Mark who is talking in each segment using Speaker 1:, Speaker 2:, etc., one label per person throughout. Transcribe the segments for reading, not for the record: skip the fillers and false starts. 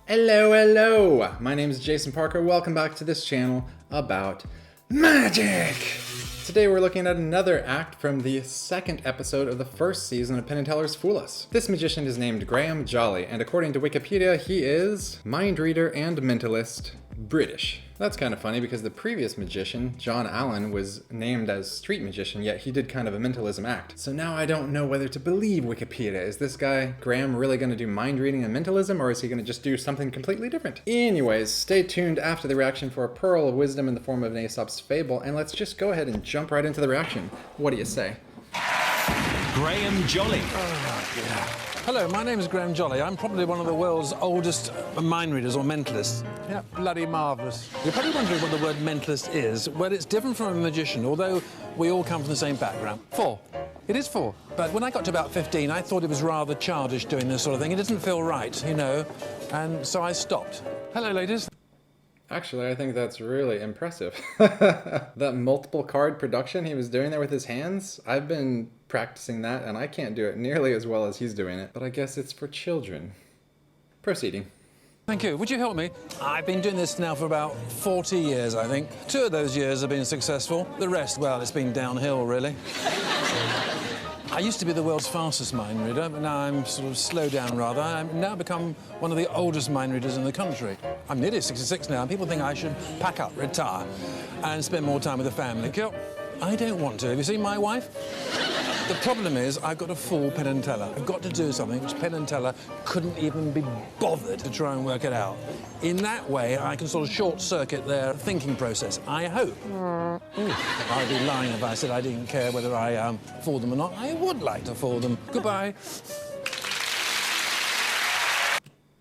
Speaker 1: Hello, hello! My name is Jason Parker. Welcome back to this channel about magic! Today we're looking at another act from the second episode of the first season of Penn and Teller's Fool Us. This magician is named Graham Jolley, and according to Wikipedia, he is mind reader and mentalist, British. That's kind of funny because the previous magician, John Allen, was named as street magician, yet he did kind of a mentalism act. So now I don't know whether to believe Wikipedia. Is this guy, Graham, really going to do mind reading and mentalism, or is he going to just do something completely different? Anyways, stay tuned after the reaction for a pearl of wisdom in the form of an Aesop's fable, and let's just go ahead and jump right into the reaction. What do you say?
Speaker 2: Graham Jolley.
Speaker 3: Hello, my name is Graham Jolley. I'm probably one of the world's oldest mind readers or mentalists.
Speaker 4: Yeah, bloody marvellous.
Speaker 3: You're probably wondering what the word mentalist is. Well, it's different from a magician, although we all come from the same background. 4. It is 4. But when I got to about 15, I thought it was rather childish doing this sort of thing. It didn't feel right, you know, and so I stopped. Hello, ladies.
Speaker 1: Actually, I think that's really impressive. That multiple card production he was doing there with his hands, I've been practicing that and I can't do it nearly as well as he's doing it, but I guess it's for children. Proceeding.
Speaker 3: Thank you. Would you help me? I've been doing this now for about 40 years, I think. 2 of those years have been successful. The rest, well, it's been downhill, really. I used to be the world's fastest mind reader, but now I'm sort of slowed down rather. I've now become one of the oldest mind readers in the country. I'm nearly 66 now, and people think I should pack up, retire, and spend more time with the family. I don't want to. Have you seen my wife? The problem is I've got to fool Penn and Teller. I've got to do something which Penn and Teller couldn't even be bothered to try and work it out. In that way, I can sort of short-circuit their thinking process, I hope. Ooh, I'd be lying if I said I didn't care whether I fooled them or not. I would like to fool them. Goodbye.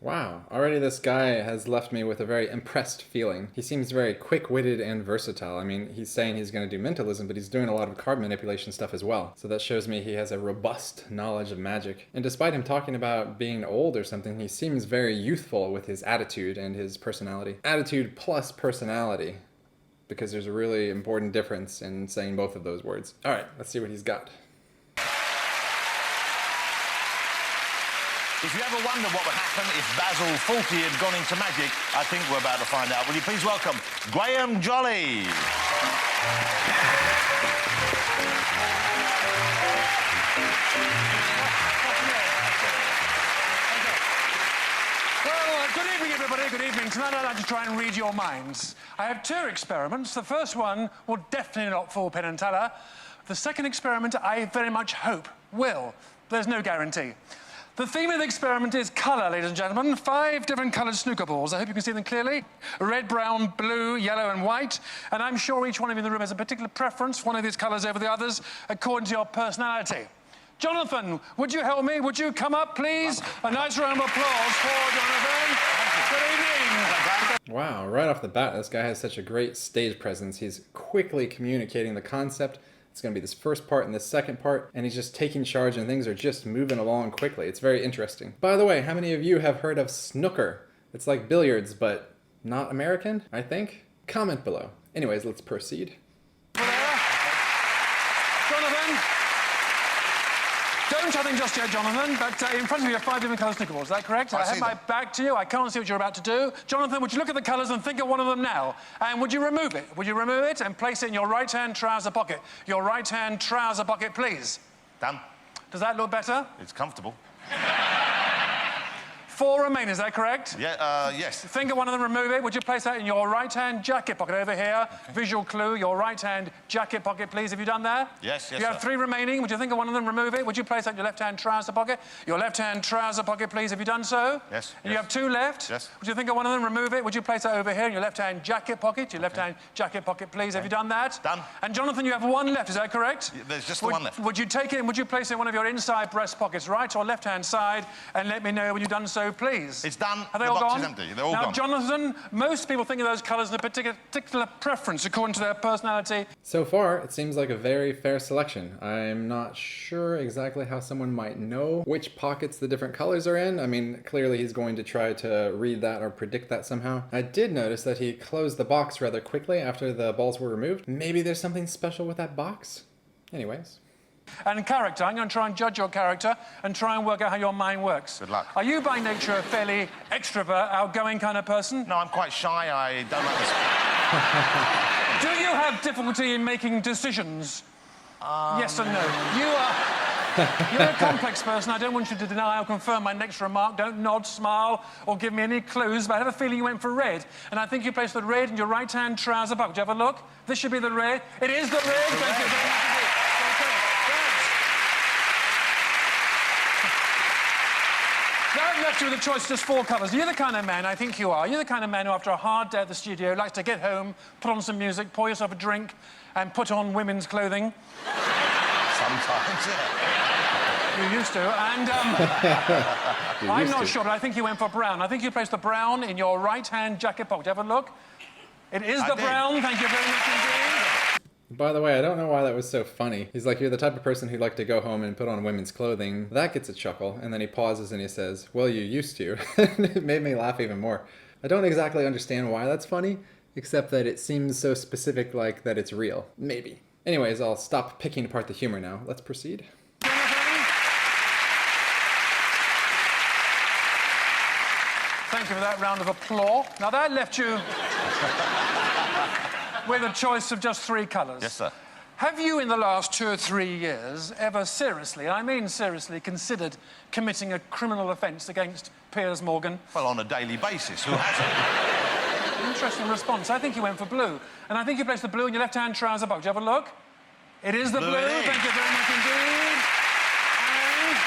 Speaker 1: Wow, already this guy has left me with a very impressed feeling. He seems very quick-witted and versatile. I mean, he's saying he's going to do mentalism, but he's doing a lot of card manipulation stuff as well. So that shows me he has a robust knowledge of magic. And despite him talking about being old or something, he seems very youthful with his attitude and his personality. Attitude plus personality, because there's a really important difference in saying both of those words. All right, let's see what he's got.
Speaker 2: If you ever wonder what would happen if Basil Fawlty had gone into magic, I think we're about to find out. Will you please welcome Graham Jolley?
Speaker 4: Well, good evening, everybody. Good evening. Tonight I'd like to try and read your minds. I have 2 experiments. The first one will definitely not fool Penn and Teller. The second experiment, I very much hope will. There's no guarantee. The theme of the experiment is colour, ladies and gentlemen. 5 different coloured snooker balls. I hope you can see them clearly. Red, brown, blue, yellow and white. And I'm sure each one of you in the room has a particular preference for one of these colours over the others, according to your personality. Jonathan, would you help me? Would you come up, please? A nice round of applause for Jonathan. Good evening.
Speaker 1: Wow, right off the bat, this guy has such a great stage presence. He's quickly communicating the concept. It's going to be this first part and this second part, and he's just taking charge and things are just moving along quickly. It's very interesting. By the way, how many of you have heard of snooker? It's like billiards, but not American, I think? Comment below. Anyways, let's proceed.
Speaker 4: Jonathan. Don't, I think, just yet, Jonathan, but in front of you are 5 different coloured snooker balls. Is that correct? I have my back to you. I can't see what you're about to do. Jonathan, would you look at the colours and think of one of them now? And would you remove it? Would you remove it and place it in your right-hand trouser pocket? Your right-hand trouser pocket, please.
Speaker 2: Done.
Speaker 4: Does that look better?
Speaker 2: It's comfortable.
Speaker 4: 4 remain, is that correct?
Speaker 2: Yeah, yes.
Speaker 4: Think of one of them, remove it. Would you place that in your right-hand jacket pocket over here? Okay. Visual clue, your right-hand jacket pocket, please. Have you done that?
Speaker 2: Yes, yes,
Speaker 4: You have 3 remaining. Would you think of one of them, remove it? Would you place that in your left-hand trouser pocket? Your left-hand trouser pocket, please. Have you done so?
Speaker 2: Yes.
Speaker 4: And you have 2 left?
Speaker 2: Yes.
Speaker 4: Would you think of one of them, remove it? Would you place that over here in your left-hand jacket pocket? Your left-hand jacket pocket, please. Have you done that?
Speaker 2: Done.
Speaker 4: And Jonathan, you have 1 left, is that correct?
Speaker 2: Yeah, there's just the 1 left.
Speaker 4: Would you take it and would you place it in one of your inside breast pockets, right or left-hand side? And let me know when you've done so, please.
Speaker 2: It's done.
Speaker 4: Are they
Speaker 2: the
Speaker 4: all
Speaker 2: box
Speaker 4: gone?
Speaker 2: is empty. They're all
Speaker 4: now,
Speaker 2: gone.
Speaker 4: Jonathan, most people think of those colours in a particular preference according to their personality.
Speaker 1: So far, it seems like a very fair selection. I'm not sure exactly how someone might know which pockets the different colors are in. I mean, clearly he's going to try to read that or predict that somehow. I did notice that he closed the box rather quickly after the balls were removed. Maybe there's something special with that box? Anyways.
Speaker 4: And character. I'm going to try and judge your character and try and work out how your mind works.
Speaker 2: Good luck.
Speaker 4: Are you by nature a fairly extrovert, outgoing kind of person?
Speaker 2: No, I'm quite shy. I don't like this.
Speaker 4: Do you have difficulty in making decisions? Yes or no? You're a complex person. I don't want you to deny or confirm my next remark. Don't nod, smile, or give me any clues, but I have a feeling you went for red. And I think you placed the red in your right-hand trouser pocket. Do you have a look? This should be the red. It is the red. Thank you very much indeed. Okay, that left you with a choice of just 4 colours. You're the kind of man, I think you are, you're the kind of man who, after a hard day at the studio, likes to get home, put on some music, pour yourself a drink, and put on women's clothing.
Speaker 2: Sometimes, yeah.
Speaker 4: You used to, and I'm not sure, but I think you went for brown. I think you placed the brown in your right-hand jacket pocket. Have a look. It is the brown. Thank you very much indeed.
Speaker 1: By the way, I don't know why that was so funny. He's like, you're the type of person who'd like to go home and put on women's clothing. That gets a chuckle, and then he pauses and he says, well, you used to. It made me laugh even more. I don't exactly understand why that's funny, except that it seems so specific, like that it's real. Maybe. Anyways, I'll stop picking apart the humor now. Let's proceed.
Speaker 4: Thank you for that round of applause. Now, that left you with a choice of just 3 colours.
Speaker 2: Yes, sir.
Speaker 4: Have you, in the last 2 or 3 years, ever seriously, I mean seriously, considered committing a criminal offence against Piers Morgan?
Speaker 2: Well, on a daily basis. Who hasn't?
Speaker 4: Interesting response. I think you went for blue. And I think you placed the blue in your left-hand trouser pocket. Do you have a look? It is the blue.
Speaker 2: Blue it is.
Speaker 4: Thank you very much indeed. And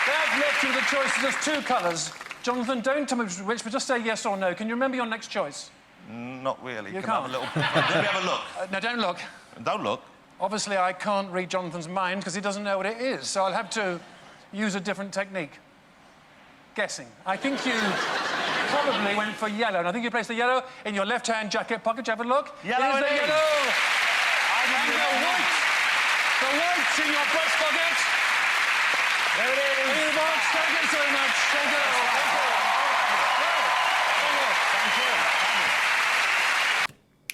Speaker 4: that left you with a choice of just 2 colours. Jonathan, don't tell me which, but just say yes or no. Can you remember your next choice?
Speaker 2: Not really.
Speaker 4: You
Speaker 2: Can I
Speaker 4: can't.
Speaker 2: have a little... Let me have a look.
Speaker 4: No, don't look.
Speaker 2: Don't look.
Speaker 4: Obviously, I can't read Jonathan's mind because he doesn't know what it is, so I'll have to use a different technique. Guessing. I think you probably went for yellow, and I think you placed the yellow in your left-hand jacket pocket. Do you have a look?
Speaker 2: Yellow
Speaker 4: It is
Speaker 2: it
Speaker 4: the
Speaker 2: is.
Speaker 4: yellow! And the white! The white's in your breast pocket.
Speaker 2: There it is.
Speaker 4: In the box. Thank you so much. Thank you.
Speaker 2: Thank you.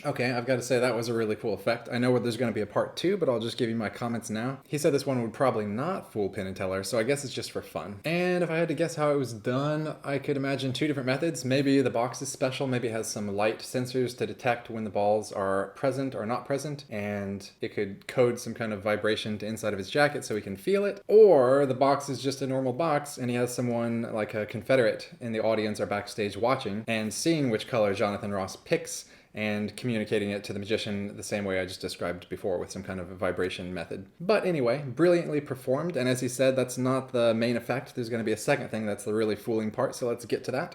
Speaker 1: Okay, I've got to say that was a really cool effect. I know there's going to be a part 2, but I'll just give you my comments now. He said this one would probably not fool Penn and Teller, so I guess it's just for fun. And if I had to guess how it was done, I could imagine 2 different methods. Maybe the box is special, maybe it has some light sensors to detect when the balls are present or not present, and it could code some kind of vibration to inside of his jacket so he can feel it. Or the box is just a normal box, and he has someone like a Confederate in the audience or backstage watching, and seeing which color Jonathan Ross picks, and communicating it to the magician the same way I just described before with some kind of a vibration method. But anyway, brilliantly performed, and as he said, that's not the main effect. There's going to be a second thing that's the really fooling part, so let's get to that.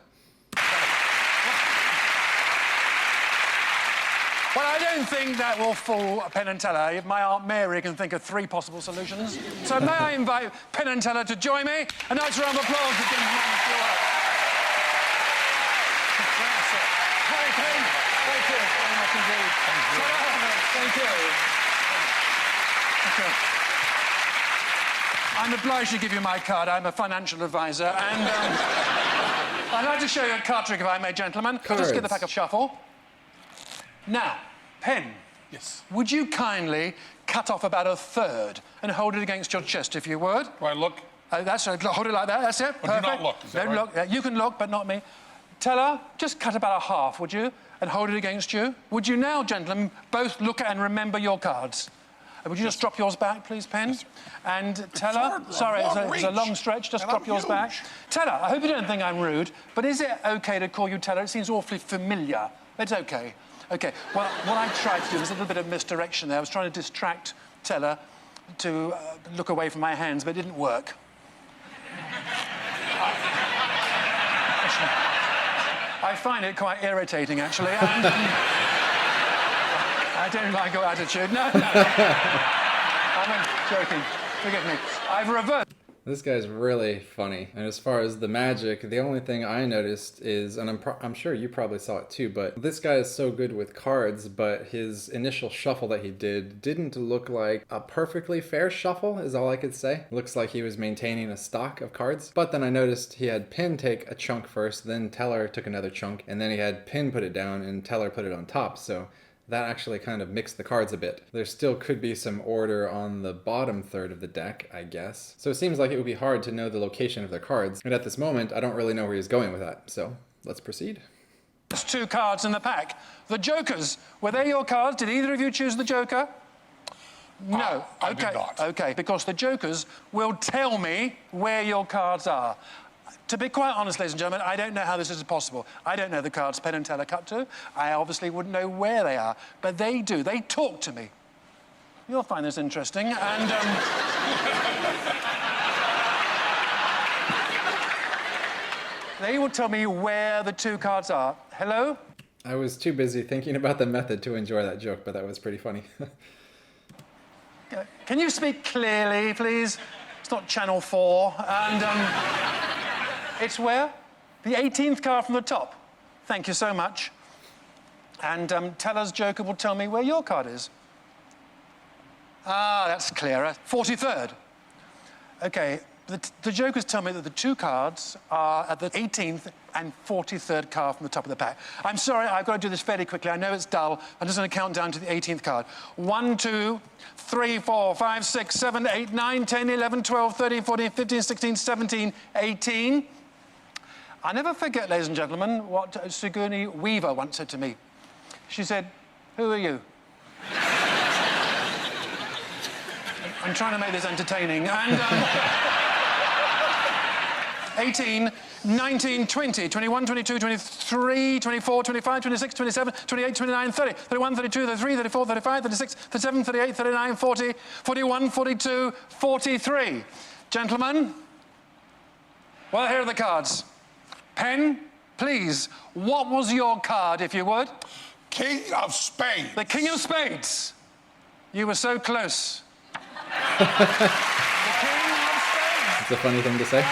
Speaker 4: Well, I don't think that will fool Penn and Teller. If my Aunt Mary can think of 3 possible solutions. So may I invite Penn and Teller to join me? A nice round of applause for Penn Teller. Hi, Penn. Thank you very much indeed. Thank you. Thank you. I'm obliged to give you my card. I'm a financial advisor, and I'd like to show you a card trick, if I may, gentlemen. Just give the pack a shuffle. Now, Penn.
Speaker 3: Yes.
Speaker 4: Would you kindly cut off about 1/3 and hold it against your chest, if you would?
Speaker 3: Do I look?
Speaker 4: That's right. Hold it like that. That's it.
Speaker 3: But do
Speaker 4: Perfect.
Speaker 3: not look, is that
Speaker 4: Don't
Speaker 3: right?
Speaker 4: look. You can look, but not me. Teller, just cut about 1/2, would you? And hold it against you. Would you now, gentlemen, both look and remember your cards? Would you just drop yours back, please, Penn?
Speaker 3: Yes, sir.
Speaker 4: And Teller,
Speaker 3: hard,
Speaker 4: sorry, it's a
Speaker 3: reach.
Speaker 4: long stretch. Just
Speaker 3: And
Speaker 4: drop
Speaker 3: I'm
Speaker 4: yours back.
Speaker 3: huge.
Speaker 4: Teller, I hope you don't think I'm rude, but is it OK to call you Teller? It seems awfully familiar. It's OK. OK. Well, what I tried to do was a little bit of misdirection there. I was trying to distract Teller to look away from my hands, but it didn't work. I find it quite irritating, actually. And, I don't like your attitude. No. I'm joking. Forgive me. I've reversed.
Speaker 1: This guy's really funny. And as far as the magic, the only thing I noticed is, and I'm sure you probably saw it too, but this guy is so good with cards, but his initial shuffle that he didn't look like a perfectly fair shuffle, is all I could say. Looks like he was maintaining a stock of cards. But then I noticed he had Penn take a chunk first, then Teller took another chunk, and then he had Penn put it down and Teller put it on top. So that actually kind of mixed the cards a bit. There still could be some order on the bottom third of the deck, I guess. So it seems like it would be hard to know the location of their cards. And at this moment, I don't really know where he's going with that. So let's proceed.
Speaker 4: There's 2 cards in the pack. The jokers, were they your cards? Did either of you choose the joker? No.
Speaker 5: I did not.
Speaker 4: Okay, because the jokers will tell me where your cards are. To be quite honest, ladies and gentlemen, I don't know how this is possible. I don't know the cards Penn and Teller cut to. I obviously wouldn't know where they are, but they do. They talk to me. You'll find this interesting, and... they will tell me where the 2 cards are. Hello?
Speaker 1: I was too busy thinking about the method to enjoy that joke, but that was pretty funny.
Speaker 4: Can you speak clearly, please? It's not Channel 4. And, it's where? The 18th card from the top. Thank you so much. And Teller's joker will tell me where your card is. Ah, that's clearer. 43rd. Okay, the jokers tell me that the 2 cards are at the 18th and 43rd card from the top of the pack. I'm sorry, I've got to do this fairly quickly. I know it's dull. I'm just going to count down to the 18th card. 1, 2, 3, 4, 5, 6, 7, 8, 9, 10, 11, 12, 13, 14, 15, 16, 17, 18. I never forget, ladies and gentlemen, what Sigourney Weaver once said to me. She said, "Who are you?" I'm trying to make this entertaining. And 18, 19, 20, 21, 22, 23, 24, 25, 26, 27, 28, 29, 30, 31, 32, 33, 34, 35, 36, 37, 38, 39, 40, 41, 42, 43. Gentlemen, well, here are the cards. Penn, please, what was your card, if you would?
Speaker 5: King of Spades.
Speaker 4: The King of Spades. You were so close. The King of Spades.
Speaker 1: It's a funny thing to say.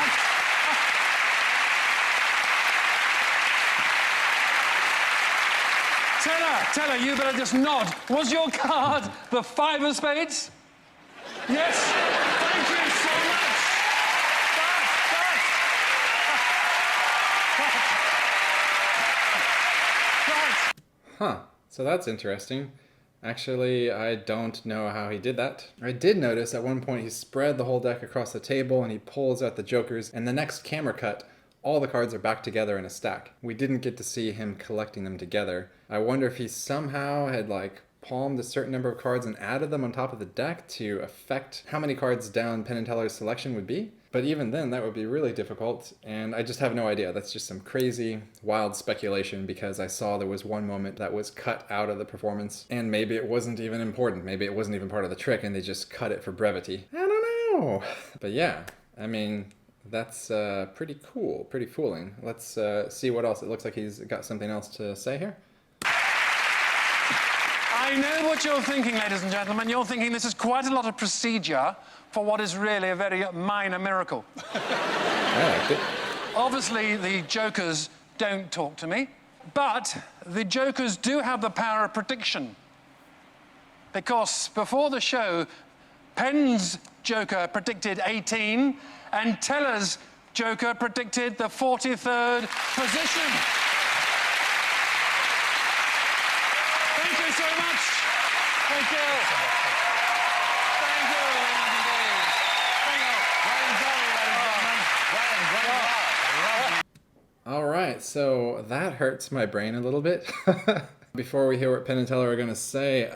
Speaker 4: Teller, you better just nod. Was your card the 5 of Spades? Yes. Thank you so much.
Speaker 1: Huh, so that's interesting. Actually, I don't know how he did that. I did notice at one point he spread the whole deck across the table and he pulls out the jokers, and the next camera cut, all the cards are back together in a stack. We didn't get to see him collecting them together. I wonder if he somehow had palmed a certain number of cards and added them on top of the deck to affect how many cards down Penn and Teller's selection would be. But even then, that would be really difficult, and I just have no idea. That's just some crazy, wild speculation because I saw there was one moment that was cut out of the performance, and maybe it wasn't even important. Maybe it wasn't even part of the trick, and they just cut it for brevity. I don't know. But yeah, I mean, that's pretty cool, pretty fooling. Let's see what else. It looks like he's got something else to say here.
Speaker 4: I know what you're thinking, ladies and gentlemen. You're thinking this is quite a lot of procedure for what is really a very minor miracle. Obviously, the jokers don't talk to me, but the jokers do have the power of prediction. Because before the show, Penn's joker predicted 18, and Teller's joker predicted the 43rd position. Thank you so much. Thank you. Thank you.
Speaker 1: All right, so that hurts my brain a little bit. Before we hear what Penn and Teller are going to say,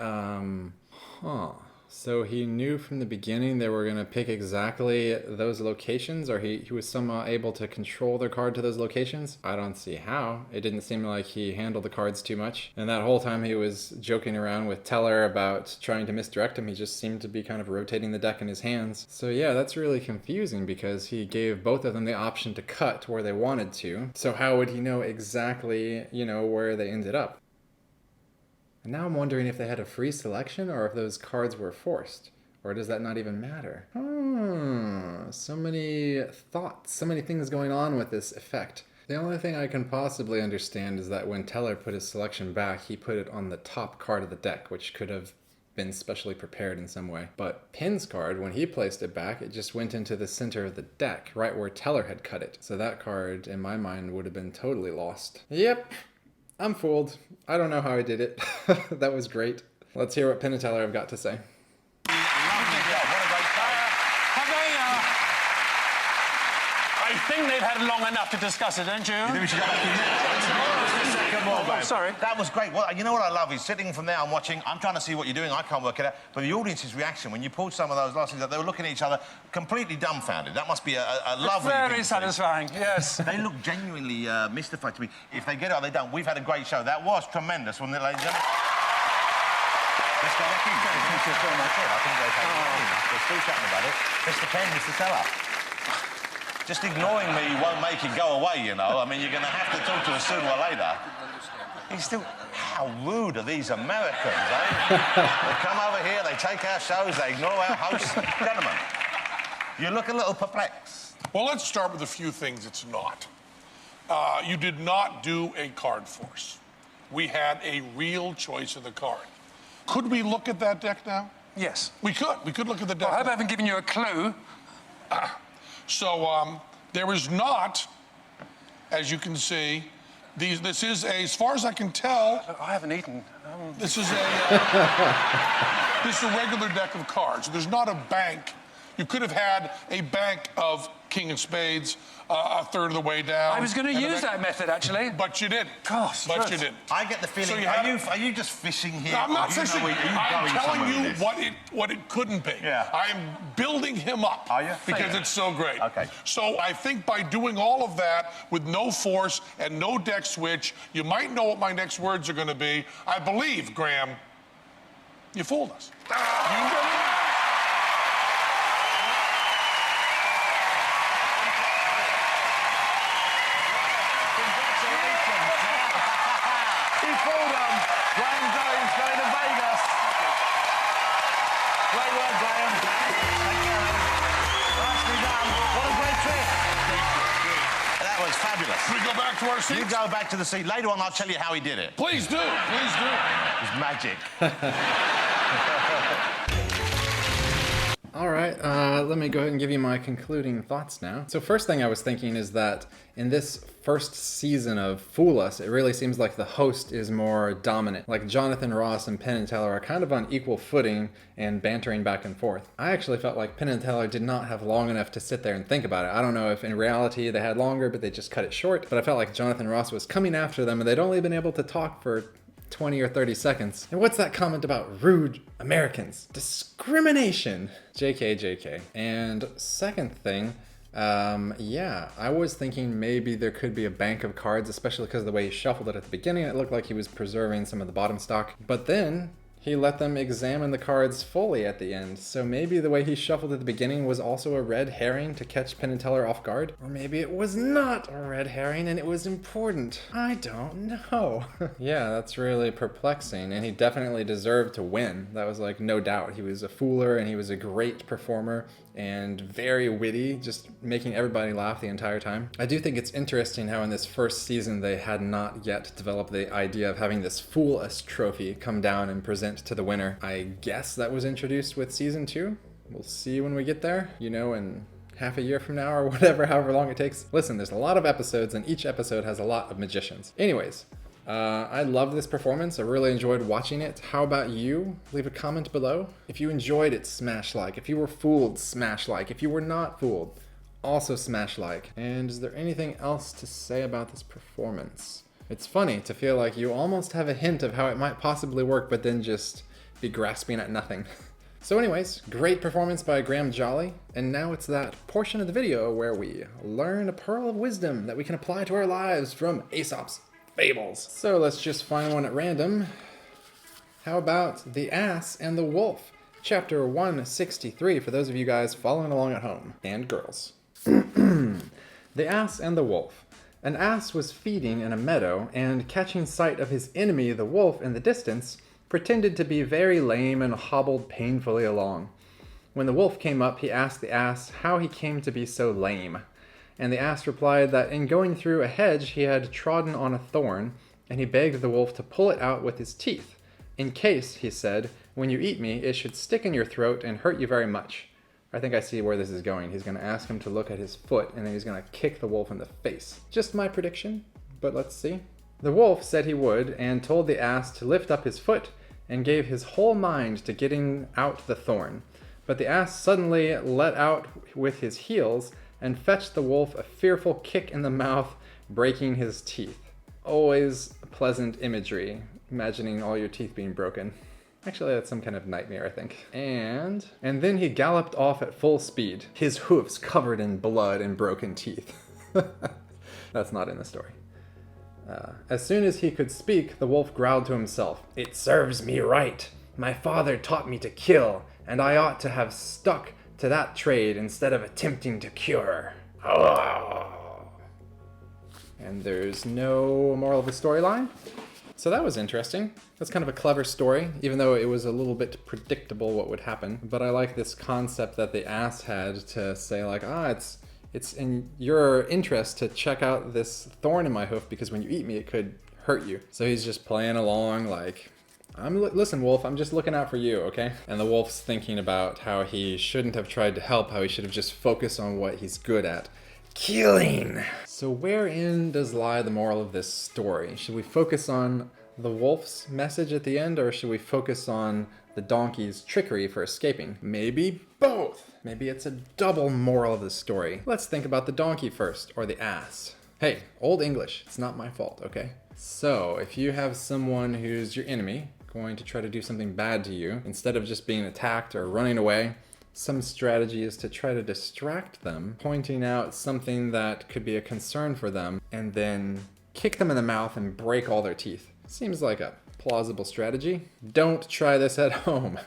Speaker 1: so he knew from the beginning they were going to pick exactly those locations, or he was somehow able to control their card to those locations? I don't see how. It didn't seem like he handled the cards too much. And that whole time he was joking around with Teller about trying to misdirect him, he just seemed to be kind of rotating the deck in his hands. So yeah, that's really confusing because he gave both of them the option to cut where they wanted to. So how would he know exactly, where they ended up? And now I'm wondering if they had a free selection or if those cards were forced. Or does that not even matter? So many thoughts, so many things going on with this effect. The only thing I can possibly understand is that when Teller put his selection back, he put it on the top card of the deck, which could have been specially prepared in some way. But Penn's card, when he placed it back, it just went into the center of the deck, right where Teller had cut it. So that card, in my mind, would have been totally lost. Yep. I'm fooled. I don't know how I did it. That was great. Let's hear what Penn and Teller have got to say.
Speaker 4: I think they've had long enough to discuss it, don't you?
Speaker 2: You think we should go back in there? Second more, Graham.
Speaker 4: Sorry.
Speaker 2: That was great. Well, you know what I love? He's sitting from there, I'm watching, I'm trying to see what you're doing, I can't work it out. But the audience's reaction, when you pulled some of those last things, they were looking at each other completely dumbfounded. That must be a lovely thing
Speaker 4: Very
Speaker 2: to see.
Speaker 4: satisfying, yes.
Speaker 2: They look genuinely mystified to me. If they get it or they don't, we've had a great show. That was tremendous, wasn't it, ladies and gentlemen? Let's go back in. Thank you very much. I think they've had They're still chatting about it. Mr. Penn, Mr. Teller. Just ignoring me won't make it go away, you know. I mean, you're going to have to talk to us sooner or later. He's still... How rude are these Americans, eh? They come over here, they take our shows, they ignore our hosts. Gentlemen, you look a little perplexed.
Speaker 5: Well, let's start with a few things it's not. You did not do a card force. We had a real choice of the card. Could we look at that deck now?
Speaker 4: Yes.
Speaker 5: We could. We could look at the deck.
Speaker 4: I hope I
Speaker 5: now.
Speaker 4: haven't given you a clue.
Speaker 5: So there is not, as you can see, this is a, as far as I can tell,
Speaker 4: I haven't eaten.
Speaker 5: this is a regular deck of cards. There's not a bank. You could have had a bank of King of Spades, a third of the way down.
Speaker 4: I was going to use that method, actually.
Speaker 5: But you didn't.
Speaker 4: Gosh,
Speaker 5: But
Speaker 4: yes.
Speaker 5: you didn't.
Speaker 2: I get the feeling...
Speaker 5: So
Speaker 2: are you just fishing here?
Speaker 5: I'm not
Speaker 2: Or do you know
Speaker 5: fishing.
Speaker 2: where you're
Speaker 5: I'm
Speaker 2: going
Speaker 5: telling
Speaker 2: somewhere
Speaker 5: you
Speaker 2: with this?
Speaker 5: what it couldn't be.
Speaker 2: Yeah.
Speaker 5: I'm building him up.
Speaker 2: Are you?
Speaker 5: Because it's so great.
Speaker 2: Okay.
Speaker 5: So I think by doing all of that with no force and no deck switch, you might know what my next words are going to be. I believe, Graham, you fooled us.
Speaker 2: He fooled them. Graham Jolley's going to Vegas. Great work, Graham. Nicely done. What a great trip. That was fabulous.
Speaker 5: Should we go back to our seats?
Speaker 2: You go back to the seat. Later on, I'll tell you how he did it.
Speaker 5: Please do. Please do.
Speaker 2: It was magic.
Speaker 1: All right, let me go ahead and give you my concluding thoughts now. So first thing I was thinking is that in this first season of Fool Us, it really seems like the host is more dominant. Like Jonathan Ross and Penn and Teller are kind of on equal footing and bantering back and forth. I actually felt like Penn and Teller did not have long enough to sit there and think about it. I don't know if in reality they had longer, but they just cut it short. But I felt like Jonathan Ross was coming after them and they'd only been able to talk for 20 or 30 seconds. And what's that comment about rude Americans? Discrimination. JK, JK. And second thing, yeah, I was thinking maybe there could be a bank of cards, especially because of the way he shuffled it at the beginning. It looked like he was preserving some of the bottom stock. But then he let them examine the cards fully at the end. So maybe the way he shuffled at the beginning was also a red herring to catch Penn and Teller off guard. Or maybe it was not a red herring and it was important. I don't know. Yeah, that's really perplexing. And he definitely deserved to win. That was like no doubt. He was a fooler and he was a great performer and very witty, just making everybody laugh the entire time. I do think it's interesting how in this first season they had not yet developed the idea of having this Fool Us trophy come down and present to the winner. I guess that was introduced with season 2. We'll see when we get there, you know, in half a year from now or whatever, however long it takes. Listen, there's a lot of episodes and each episode has a lot of magicians. Anyways, I loved this performance. I really enjoyed watching it. How about you? Leave a comment below. If you enjoyed it, smash like. If you were fooled, smash like. If you were not fooled, also smash like. And is there anything else to say about this performance? It's funny to feel like you almost have a hint of how it might possibly work, but then just be grasping at nothing. So anyways, great performance by Graham Jolley. And now it's that portion of the video where we learn a pearl of wisdom that we can apply to our lives from Aesop's Fables. So let's just find one at random. How about The Ass and the Wolf? Chapter 163 for those of you guys following along at home. And girls. The Ass and the Wolf. An ass was feeding in a meadow and, catching sight of his enemy the wolf in the distance, pretended to be very lame and hobbled painfully along. When the wolf came up, he asked the ass how he came to be so lame. And the ass replied that in going through a hedge he had trodden on a thorn, and he begged the wolf to pull it out with his teeth. In case, he said, when you eat me, it should stick in your throat and hurt you very much. I think I see where this is going. He's going to ask him to look at his foot, and then he's going to kick the wolf in the face. Just my prediction, but let's see. The wolf said he would, and told the ass to lift up his foot, and gave his whole mind to getting out the thorn. But the ass suddenly let out with his heels, and fetched the wolf a fearful kick in the mouth, breaking his teeth. Always pleasant imagery, imagining all your teeth being broken. Actually, that's some kind of nightmare, I think. And then he galloped off at full speed, his hoofs covered in blood and broken teeth. That's not in the story. As soon as he could speak, the wolf growled to himself, "It serves me right. My father taught me to kill, and I ought to have stuck to that trade instead of attempting to cure." And there's no moral of the storyline. So that was interesting. That's kind of a clever story, even though it was a little bit predictable what would happen. But I like this concept that the ass had to say like, it's in your interest to check out this thorn in my hoof because when you eat me, it could hurt you. So he's just playing along like, listen, wolf, I'm just looking out for you, okay? And the wolf's thinking about how he shouldn't have tried to help, how he should have just focused on what he's good at. Killing. So wherein does lie the moral of this story? Should we focus on the wolf's message at the end, or should we focus on the donkey's trickery for escaping? Maybe both. Maybe it's a double moral of the story. Let's think about the donkey first, or the ass. Hey, Old English, it's not my fault, okay? So if you have someone who's your enemy, going to try to do something bad to you, instead of just being attacked or running away, some strategy is to try to distract them, pointing out something that could be a concern for them, and then kick them in the mouth and break all their teeth. Seems like a plausible strategy. Don't try this at home.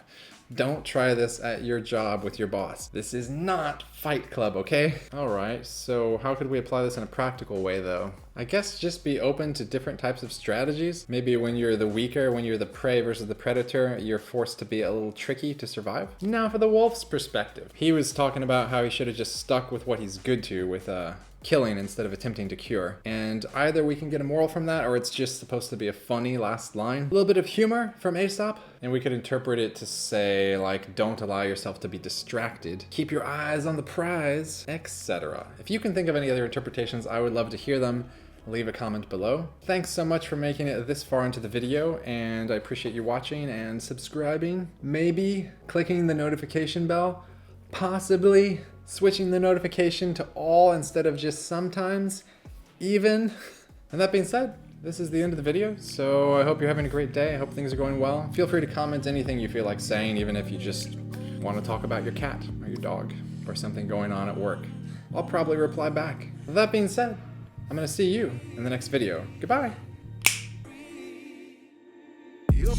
Speaker 1: Don't try this at your job with your boss. This is not Fight Club, okay? All right, so how could we apply this in a practical way though? I guess just be open to different types of strategies. Maybe when you're the weaker, when you're the prey versus the predator, you're forced to be a little tricky to survive. Now for the wolf's perspective. He was talking about how he should have just stuck with what he's good to, with killing instead of attempting to cure. And either we can get a moral from that, or it's just supposed to be a funny last line. A little bit of humor from Aesop, and we could interpret it to say, like, don't allow yourself to be distracted. Keep your eyes on the prize, etc. If you can think of any other interpretations, I would love to hear them. Leave a comment below. Thanks so much for making it this far into the video, and I appreciate you watching and subscribing. Maybe clicking the notification bell, possibly switching the notification to all instead of just sometimes, even. And that being said, this is the end of the video, so I hope you're having a great day. I hope things are going well. Feel free to comment anything you feel like saying, even if you just want to talk about your cat or your dog or something going on at work. I'll probably reply back. With that being said, I'm gonna see you in the next video. Goodbye.
Speaker 6: Yup.